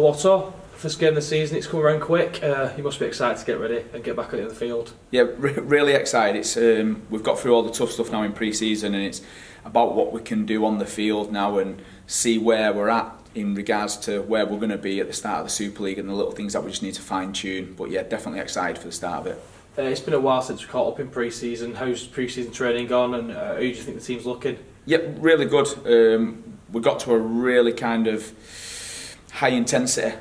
Lotto, first game of the season, it's come around quick. You must be excited to get ready and get back out in the field. Yeah, really excited. It's we've got through all the tough stuff now in pre-season, and it's about what we can do on the field now and see where we're at in regards to where we're going to be at the start of the Super League and the little things that we just need to fine-tune. But yeah, definitely excited for the start of it. It's been a while since we caught up in pre-season. How's pre-season training gone, and who do you think the team's looking? Yep, really good. We got to a really kind of high intensity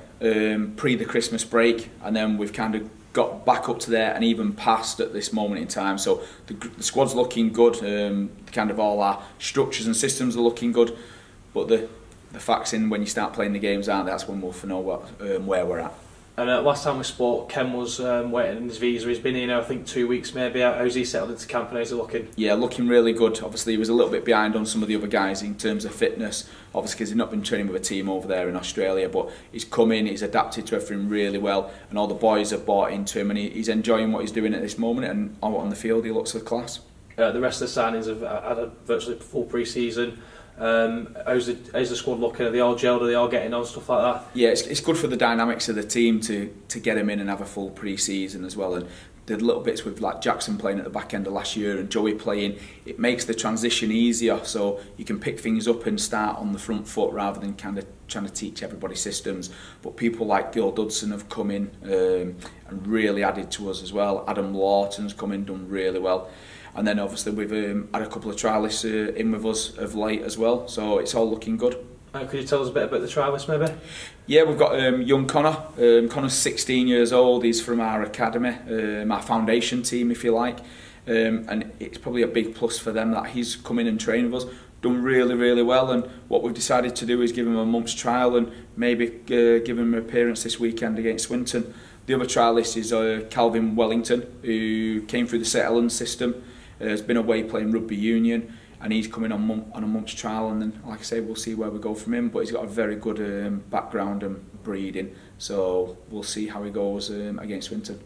pre the Christmas break, and then we've kind of got back up to there and even past at this moment in time. So the squad's looking good. Kind of all our structures and systems are looking good, but the facts in when you start playing the games aren't. That's when we'll know where we're at. And last time we spoke, Ken was waiting on his visa. He's been here now, I think 2 weeks maybe. How's he settled into camp and how's he looking? Yeah, looking really good. Obviously he was a little bit behind on some of the other guys in terms of fitness, obviously because he's not been training with a team over there in Australia, but he's come in, he's adapted to everything really well, and all the boys have bought into him, and he's enjoying what he's doing at this moment, and out on the field he looks a class. The rest of the signings have had a virtually full pre-season. How's the squad looking? Are they all gelled? Are they all getting on, stuff like that? Yeah, it's good for the dynamics of the team to get him in and have a full pre-season as well. And the little bits with like Jackson playing at the back end of last year and Joey playing, it makes the transition easier, so you can pick things up and start on the front foot rather than kind of trying to teach everybody systems. But people like Gil Dudson have come in and really added to us as well. Adam Lawton's come in, done really well. And then obviously we've had a couple of trialists in with us of late as well, so it's all looking good. Could you tell us a bit about the trialists maybe? Yeah, we've got young Connor. Connor's 16 years old, he's from our academy, our foundation team if you like, and it's probably a big plus for them that he's come in and trained with us. Done really well, and what we've decided to do is give him a month's trial and maybe give him an appearance this weekend against Swinton. The other trialist is Calvin Wellington, who came through the St Helens system. Has been away playing rugby union, and he's coming on a month's trial, and then like I say, we'll see where we go from him, but he's got a very good background and breeding, so we'll see how he goes against Swinton.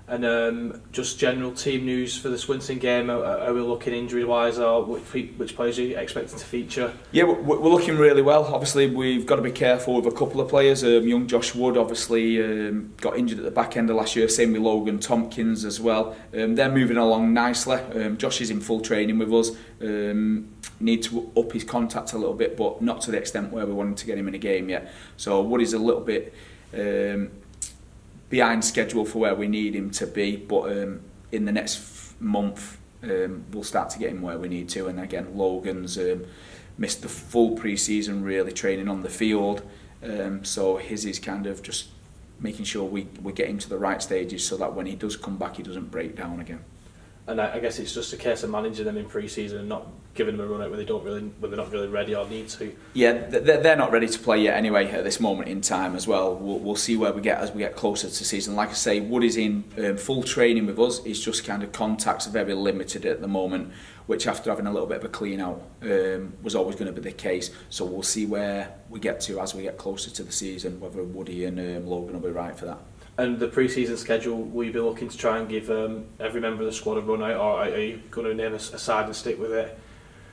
And just general team news for the Swinton game, are we looking injury wise, or which players are you expecting to feature? Yeah, we're looking really well. Obviously we've got to be careful with a couple of players. Young Josh Wood obviously got injured at the back end of last year, same with Logan Tompkins as well. They're moving along nicely. Josh is in full training with us. Need to up his contact a little bit, but not to the extent where we wanted to get him in a game yet. So Wood is a little bit behind schedule for where we need him to be, but in the next month we'll start to get him where we need to. And again, Logan's missed the full pre-season really training on the field, so his is kind of just making sure we get him to the right stages so that when he does come back he doesn't break down again. And I guess it's just a case of managing them in pre-season and not giving them a run out where they're not really ready or need to. Yeah, they're not ready to play yet anyway at this moment in time as well. We'll see where we get as we get closer to season. Like I say, Wood is in full training with us. He's just kind of contacts very limited at the moment, which after having a little bit of a clean out was always going to be the case. So we'll see where we get to as we get closer to the season, whether Woody and Logan will be right for that. And the pre-season schedule, will you be looking to try and give every member of the squad a run out, or are you going to name a side and stick with it?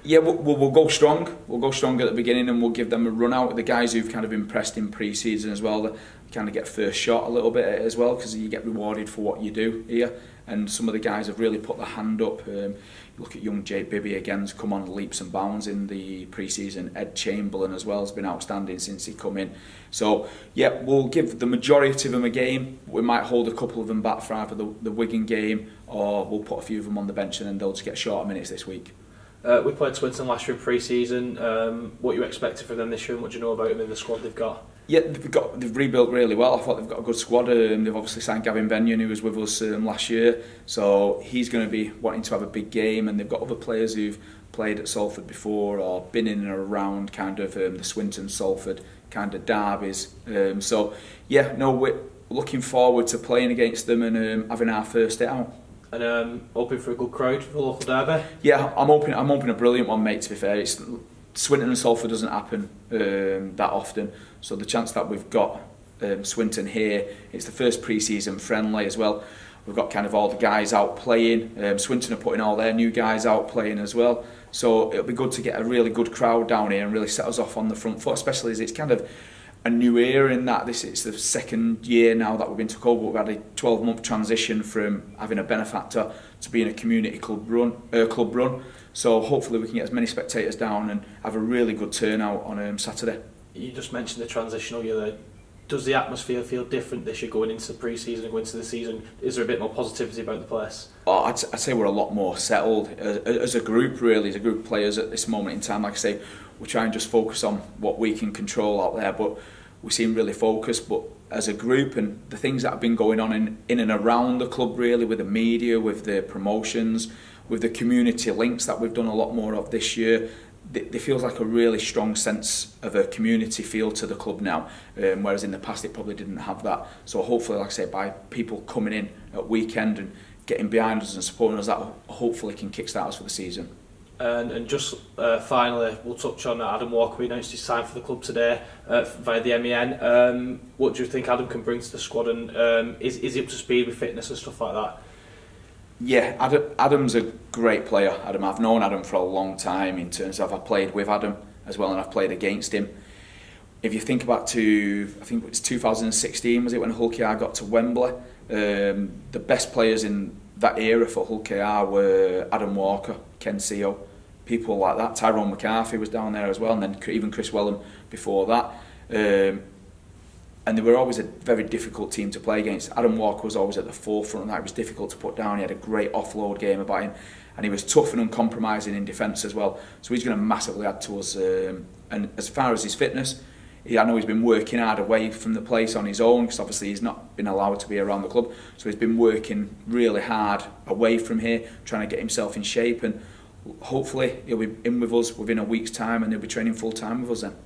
Yeah, we'll go strong. We'll go strong at the beginning and we'll give them a run out. The guys who've kind of impressed in pre-season as well, they kind of get first shot a little bit as well, because you get rewarded for what you do here. And some of the guys have really put their hand up. Look at young Jake Bibby again, has come on leaps and bounds in the pre-season. Ed Chamberlain as well has been outstanding since he come in. So yeah, we'll give the majority of them a game. We might hold a couple of them back for either the Wigan game, or we'll put a few of them on the bench and then they'll just get shorter minutes this week. We played Swinton last year in pre-season. What are you expecting for them this year, and what do you know about them in the squad they've got? Yeah, they've rebuilt really well. I thought they've got a good squad. They've obviously signed Gavin Benyon, who was with us last year, so he's going to be wanting to have a big game. And they've got other players who've played at Salford before or been in and around kind of the Swinton Salford kind of derbies. So yeah, no, we're looking forward to playing against them and having our first day out. And hoping for a good crowd for the local derby. Yeah, I'm hoping a brilliant one, mate. To be fair, Swinton and Salford doesn't happen that often, so the chance that we've got Swinton here, it's the first pre-season friendly as well. We've got kind of all the guys out playing. Swinton are putting all their new guys out playing as well. So it'll be good to get a really good crowd down here and really set us off on the front foot, especially as it's kind of a new era in that it's the second year now that we've been took over. We've had a 12-month transition from having a benefactor to being a community club run. So hopefully we can get as many spectators down and have a really good turnout on Saturday. You just mentioned the transitional year there. Does the atmosphere feel different this year going into the pre-season and going into the season? Is there a bit more positivity about the place? Oh, I'd say we're a lot more settled as a group, really, as a group of players at this moment in time. Like I say, we try and just focus on what we can control out there, but we seem really focused. But as a group, and the things that have been going on in and around the club, really, with the media, with the promotions, with the community links that we've done a lot more of this year, there feels like a really strong sense of a community feel to the club now, whereas in the past it probably didn't have that. So hopefully, like I say, by people coming in at weekend and getting behind us and supporting us, that hopefully can kickstart us for the season. And just finally, we'll touch on Adam Walker. We announced his sign for the club today via the MEN. What do you think Adam can bring to the squad, and is he up to speed with fitness and stuff like that? Yeah, Adam's a great player. I've known Adam for a long time in terms of I've played with Adam as well and I've played against him. If you think back to, I think it was 2016, was it, when Hull KR got to Wembley? The best players in that era for Hull KR were Adam Walker, Ken Seo, people like that. Tyrone McCarthy was down there as well, and then even Chris Wellham before that. And they were always a very difficult team to play against. Adam Walker was always at the forefront, and that was difficult to put down. He had a great offload game about him, and he was tough and uncompromising in defence as well. So he's going to massively add to us. And as far as his fitness, I know he's been working hard away from the place on his own, because obviously he's not been allowed to be around the club. So he's been working really hard away from here, trying to get himself in shape, and hopefully he'll be in with us within a week's time, and he'll be training full time with us then.